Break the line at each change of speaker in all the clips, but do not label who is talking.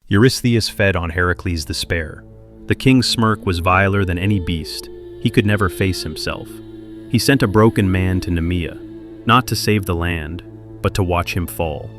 Eurystheus fed on Heracles' despair. The king's smirk was viler than any beast. He could never face himself. He sent a broken man to Nemea, not to save the land, but to watch him fall.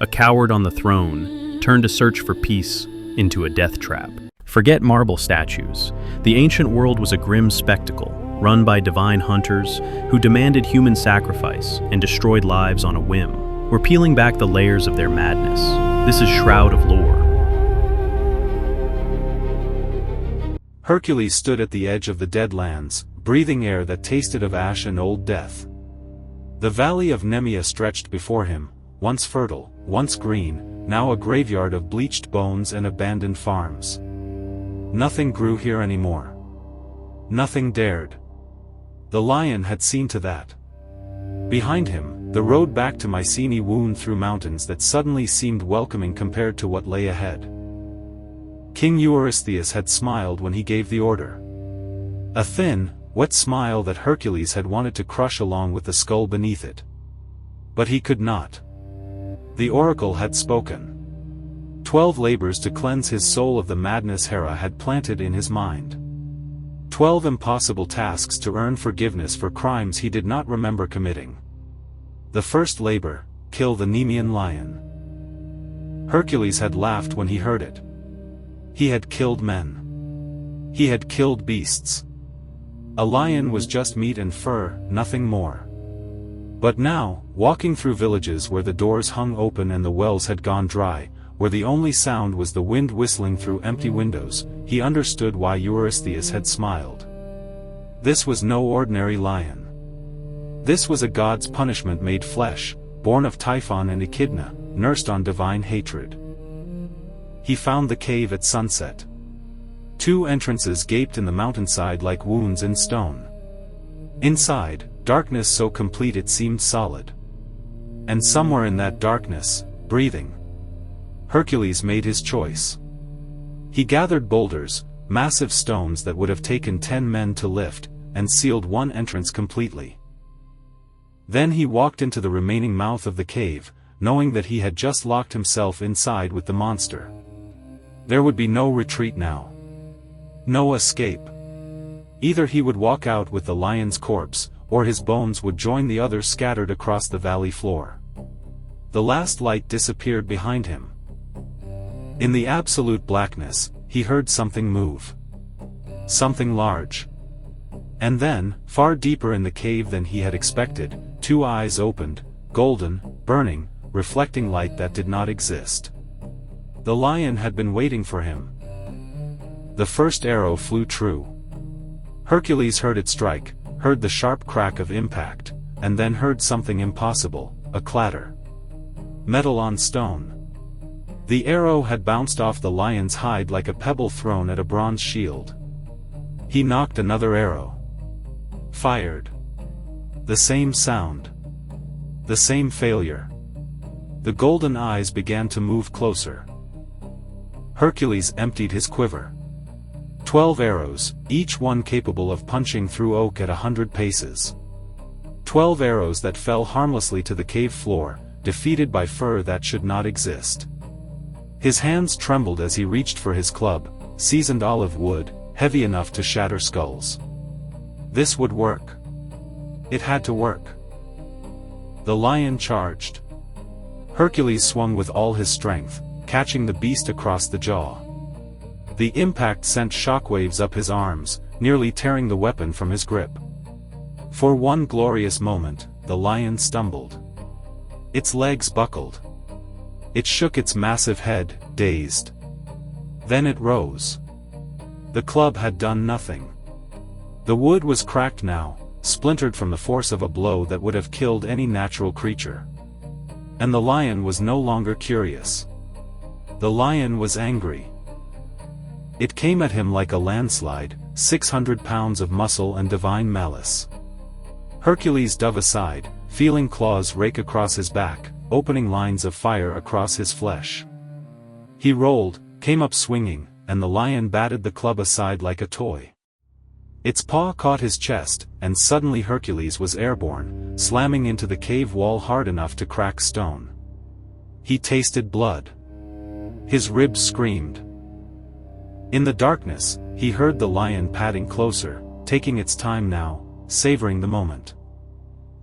A coward on the throne turned to search for peace into a death trap. Forget marble statues. The ancient world was a grim spectacle, run by divine hunters who demanded human sacrifice and destroyed lives on a whim. We're peeling back the layers of their madness. This is Shroud of Lore.
Hercules stood at the edge of the Dead Lands, breathing air that tasted of ash and old death. The valley of Nemea stretched before him, once fertile, once green, now a graveyard of bleached bones and abandoned farms. Nothing grew here anymore. Nothing dared. The lion had seen to that. Behind him, the road back to Mycenae wound through mountains that suddenly seemed welcoming compared to what lay ahead. King Eurystheus had smiled when he gave the order. A thin, wet smile that Hercules had wanted to crush along with the skull beneath it. But he could not. The oracle had spoken. 12 labors to cleanse his soul of the madness Hera had planted in his mind. 12 impossible tasks to earn forgiveness for crimes he did not remember committing. The first labor, kill the Nemean lion. Hercules had laughed when he heard it. He had killed men. He had killed beasts. A lion was just meat and fur, nothing more. But now, walking through villages where the doors hung open and the wells had gone dry, where the only sound was the wind whistling through empty windows, he understood why Eurystheus had smiled. This was no ordinary lion. This was a god's punishment made flesh, born of Typhon and Echidna, nursed on divine hatred. He found the cave at sunset. 2 entrances gaped in the mountainside like wounds in stone. Inside, darkness so complete it seemed solid. And somewhere in that darkness, breathing, Hercules made his choice. He gathered boulders, massive stones that would have taken 10 men to lift, and sealed one entrance completely. Then he walked into the remaining mouth of the cave, knowing that he had just locked himself inside with the monster. There would be no retreat now. No escape. Either he would walk out with the lion's corpse, or his bones would join the others scattered across the valley floor. The last light disappeared behind him. In the absolute blackness, he heard something move. Something large. And then, far deeper in the cave than he had expected, 2 eyes opened, golden, burning, reflecting light that did not exist. The lion had been waiting for him. The first arrow flew true. Hercules heard it strike, heard the sharp crack of impact, and then heard something impossible, a clatter. Metal on stone. The arrow had bounced off the lion's hide like a pebble thrown at a bronze shield. He knocked another arrow. Fired. The same sound. The same failure. The golden eyes began to move closer. Hercules emptied his quiver. 12 arrows, each one capable of punching through oak at 100 paces. 12 arrows that fell harmlessly to the cave floor, defeated by fur that should not exist. His hands trembled as he reached for his club, seasoned olive wood, heavy enough to shatter skulls. This would work. It had to work. The lion charged. Hercules swung with all his strength, catching the beast across the jaw. The impact sent shockwaves up his arms, nearly tearing the weapon from his grip. For one glorious moment, the lion stumbled. Its legs buckled. It shook its massive head, dazed. Then it rose. The club had done nothing. The wood was cracked now, splintered from the force of a blow that would have killed any natural creature. And the lion was no longer curious. The lion was angry. It came at him like a landslide, 600 pounds of muscle and divine malice. Hercules dove aside, feeling claws rake across his back, opening lines of fire across his flesh. He rolled, came up swinging, and the lion batted the club aside like a toy. Its paw caught his chest, and suddenly Hercules was airborne, slamming into the cave wall hard enough to crack stone. He tasted blood. His ribs screamed. In the darkness, he heard the lion padding closer, taking its time now, savoring the moment.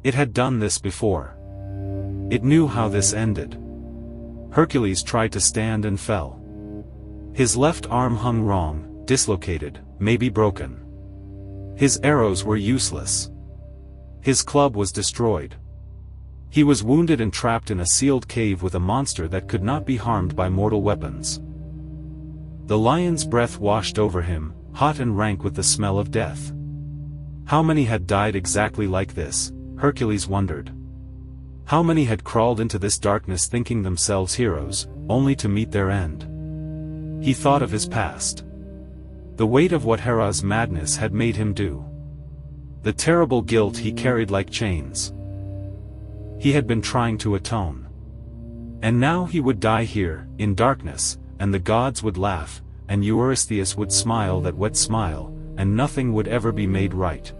It had done this before. It knew how this ended. Hercules tried to stand and fell. His left arm hung wrong, dislocated, maybe broken. His arrows were useless. His club was destroyed. He was wounded and trapped in a sealed cave with a monster that could not be harmed by mortal weapons. The lion's breath washed over him, hot and rank with the smell of death. How many had died exactly like this, Hercules wondered. How many had crawled into this darkness thinking themselves heroes, only to meet their end? He thought of his past. The weight of what Hera's madness had made him do. The terrible guilt he carried like chains. He had been trying to atone. And now he would die here, in darkness, and the gods would laugh, and Eurystheus would smile that wet smile, and nothing would ever be made right.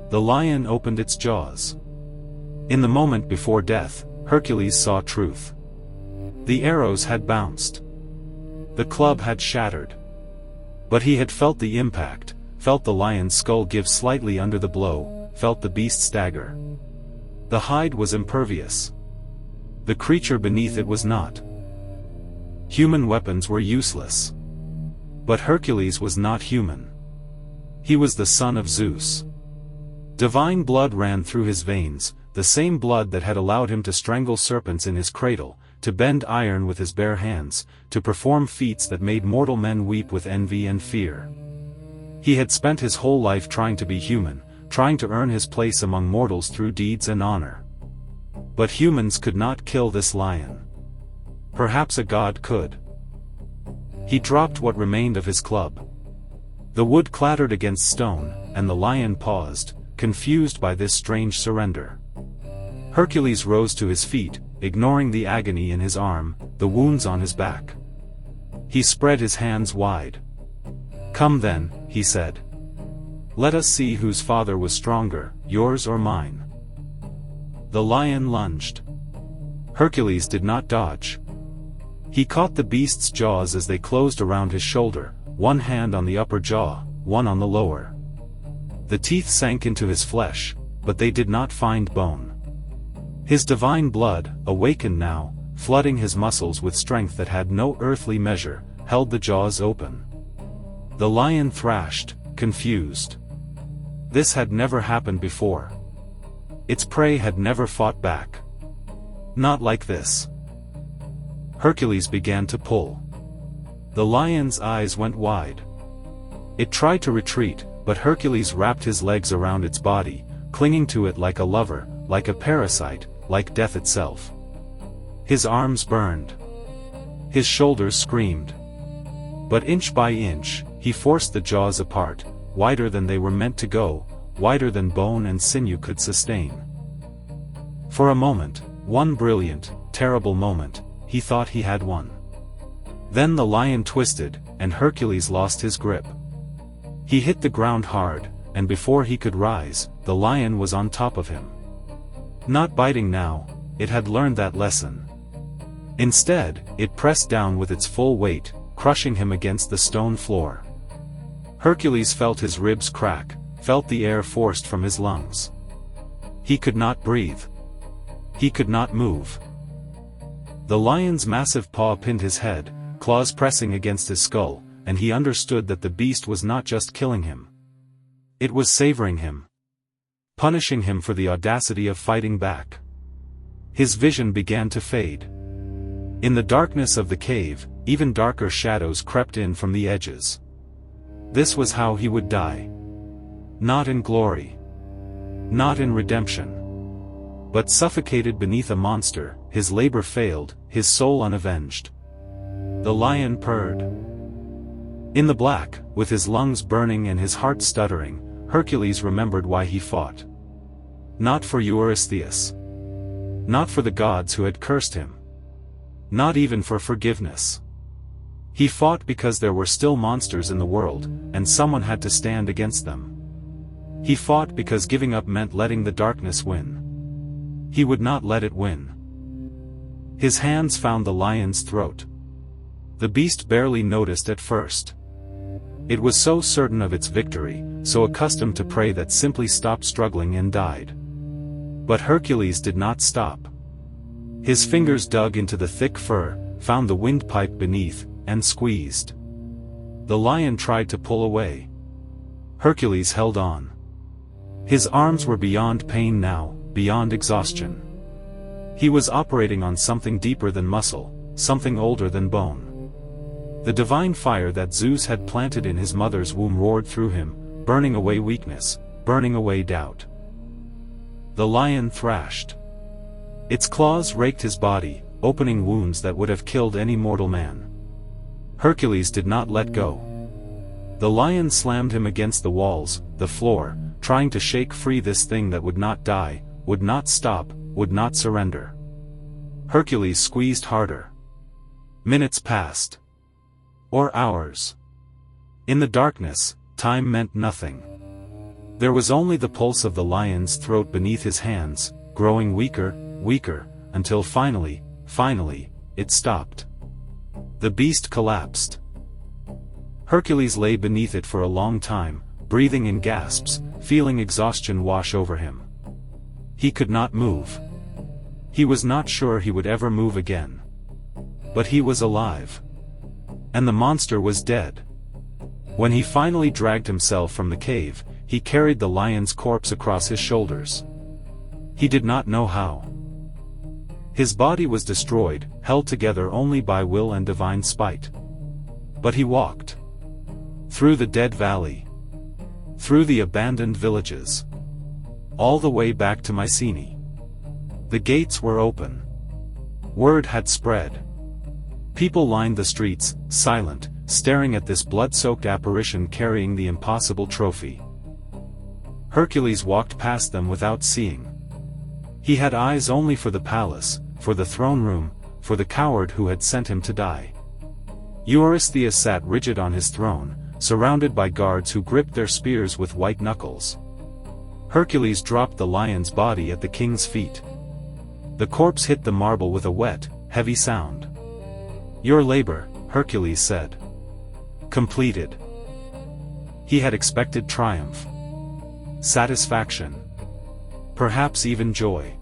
The lion opened its jaws. In the moment before death, Hercules saw truth. The arrows had bounced. The club had shattered. But he had felt the impact, felt the lion's skull give slightly under the blow, felt the beast stagger. The hide was impervious. The creature beneath it was not. Human weapons were useless. But Hercules was not human. He was the son of Zeus. Divine blood ran through his veins, the same blood that had allowed him to strangle serpents in his cradle, to bend iron with his bare hands, to perform feats that made mortal men weep with envy and fear. He had spent his whole life trying to be human, trying to earn his place among mortals through deeds and honor. But humans could not kill this lion. Perhaps a god could. He dropped what remained of his club. The wood clattered against stone, and the lion paused, confused by this strange surrender. Hercules rose to his feet, ignoring the agony in his arm, the wounds on his back. He spread his hands wide. "Come then," he said. "Let us see whose father was stronger, yours or mine." The lion lunged. Hercules did not dodge. He caught the beast's jaws as they closed around his shoulder, one hand on the upper jaw, one on the lower. The teeth sank into his flesh, but they did not find bone. His divine blood, awakened now, flooding his muscles with strength that had no earthly measure, held the jaws open. The lion thrashed, confused. This had never happened before. Its prey had never fought back. Not like this. Hercules began to pull. The lion's eyes went wide. It tried to retreat, but Hercules wrapped his legs around its body, clinging to it like a lover, like a parasite, like death itself. His arms burned. His shoulders screamed. But inch by inch, he forced the jaws apart, wider than they were meant to go, wider than bone and sinew could sustain. For a moment, one brilliant, terrible moment, he thought he had won. Then the lion twisted, and Hercules lost his grip. He hit the ground hard, and before he could rise, the lion was on top of him. Not biting now, it had learned that lesson. Instead, it pressed down with its full weight, crushing him against the stone floor. Hercules felt his ribs crack, felt the air forced from his lungs. He could not breathe. He could not move. The lion's massive paw pinned his head, claws pressing against his skull, and he understood that the beast was not just killing him. It was savoring him. Punishing him for the audacity of fighting back. His vision began to fade. In the darkness of the cave, even darker shadows crept in from the edges. This was how he would die. Not in glory. Not in redemption. But suffocated beneath a monster, his labor failed, his soul unavenged. The lion purred. In the black, with his lungs burning and his heart stuttering, Hercules remembered why he fought. Not for Eurystheus. Not for the gods who had cursed him. Not even for forgiveness. He fought because there were still monsters in the world, and someone had to stand against them. He fought because giving up meant letting the darkness win. He would not let it win. His hands found the lion's throat. The beast barely noticed at first. It was so certain of its victory, so accustomed to prey that simply stopped struggling and died. But Hercules did not stop. His fingers dug into the thick fur, found the windpipe beneath, and squeezed. The lion tried to pull away. Hercules held on. His arms were beyond pain now, beyond exhaustion. He was operating on something deeper than muscle, something older than bone. The divine fire that Zeus had planted in his mother's womb roared through him, burning away weakness, burning away doubt. The lion thrashed. Its claws raked his body, opening wounds that would have killed any mortal man. Hercules did not let go. The lion slammed him against the walls, the floor, trying to shake free this thing that would not die, would not stop, would not surrender. Hercules squeezed harder. Minutes passed. Or hours. In the darkness, time meant nothing. There was only the pulse of the lion's throat beneath his hands, growing weaker, weaker, until finally, it stopped. The beast collapsed. Hercules lay beneath it for a long time, breathing in gasps, feeling exhaustion wash over him. He could not move. He was not sure he would ever move again. But he was alive. And the monster was dead. When he finally dragged himself from the cave, he carried the lion's corpse across his shoulders. He did not know how. His body was destroyed, held together only by will and divine spite. But he walked. Through the dead valley. Through the abandoned villages. All the way back to Mycenae. The gates were open. Word had spread. People lined the streets, silent, staring at this blood-soaked apparition carrying the impossible trophy. Hercules walked past them without seeing. He had eyes only for the palace, for the throne room, for the coward who had sent him to die. Eurystheus sat rigid on his throne, surrounded by guards who gripped their spears with white knuckles. Hercules dropped the lion's body at the king's feet. The corpse hit the marble with a wet, heavy sound. "Your labor," Hercules said. "Completed." He had expected triumph. Satisfaction. Perhaps even joy.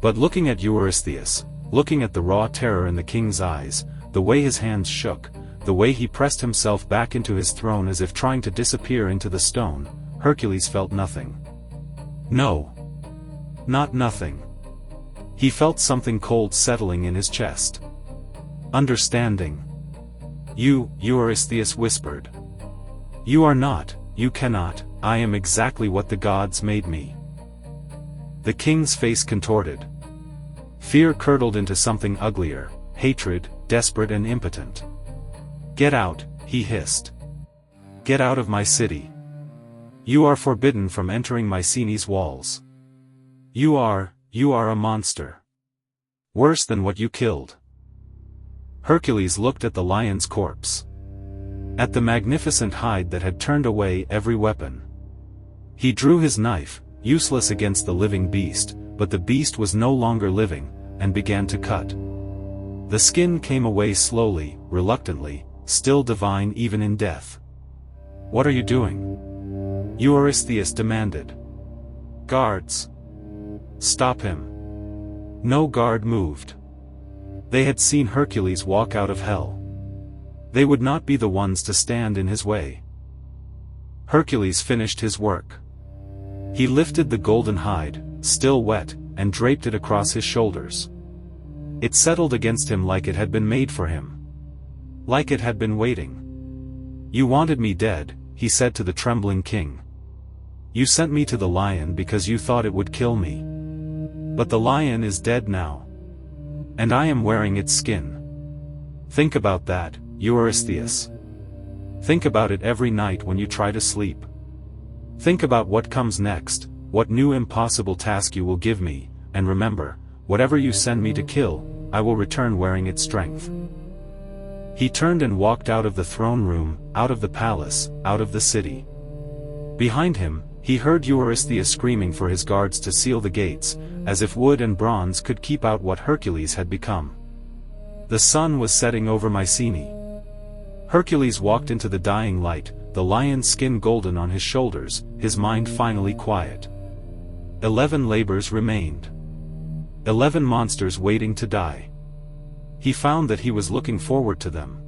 But looking at Eurystheus, looking at the raw terror in the king's eyes, the way his hands shook, the way he pressed himself back into his throne as if trying to disappear into the stone, Hercules felt nothing. No. Not nothing. He felt something cold settling in his chest. Understanding. "You," Eurystheus whispered. "You are not, you cannot, I am exactly what the gods made me." The king's face contorted. Fear curdled into something uglier, hatred, desperate and impotent. "Get out," he hissed. "Get out of my city. You are forbidden from entering Mycenae's walls. You are a monster. Worse than what you killed." Hercules looked at the lion's corpse. At the magnificent hide that had turned away every weapon. He drew his knife, useless against the living beast, but the beast was no longer living, and began to cut. The skin came away slowly, reluctantly, still divine even in death. "What are you doing?" Eurystheus demanded. "Guards! Stop him!" No guard moved. They had seen Hercules walk out of hell. They would not be the ones to stand in his way. Hercules finished his work. He lifted the golden hide, still wet, and draped it across his shoulders. It settled against him like it had been made for him. Like it had been waiting. "You wanted me dead," he said to the trembling king. "You sent me to the lion because you thought it would kill me. But the lion is dead now. And I am wearing its skin. Think about that, Eurystheus. Think about it every night when you try to sleep. Think about what comes next, what new impossible task you will give me, and remember, whatever you send me to kill, I will return wearing its strength." He turned and walked out of the throne room, out of the palace, out of the city. Behind him, he heard Eurystheus screaming for his guards to seal the gates, as if wood and bronze could keep out what Hercules had become. The sun was setting over Mycenae. Hercules walked into the dying light, the lion's skin golden on his shoulders, his mind finally quiet. 11 labors remained. 11 monsters waiting to die. He found that he was looking forward to them.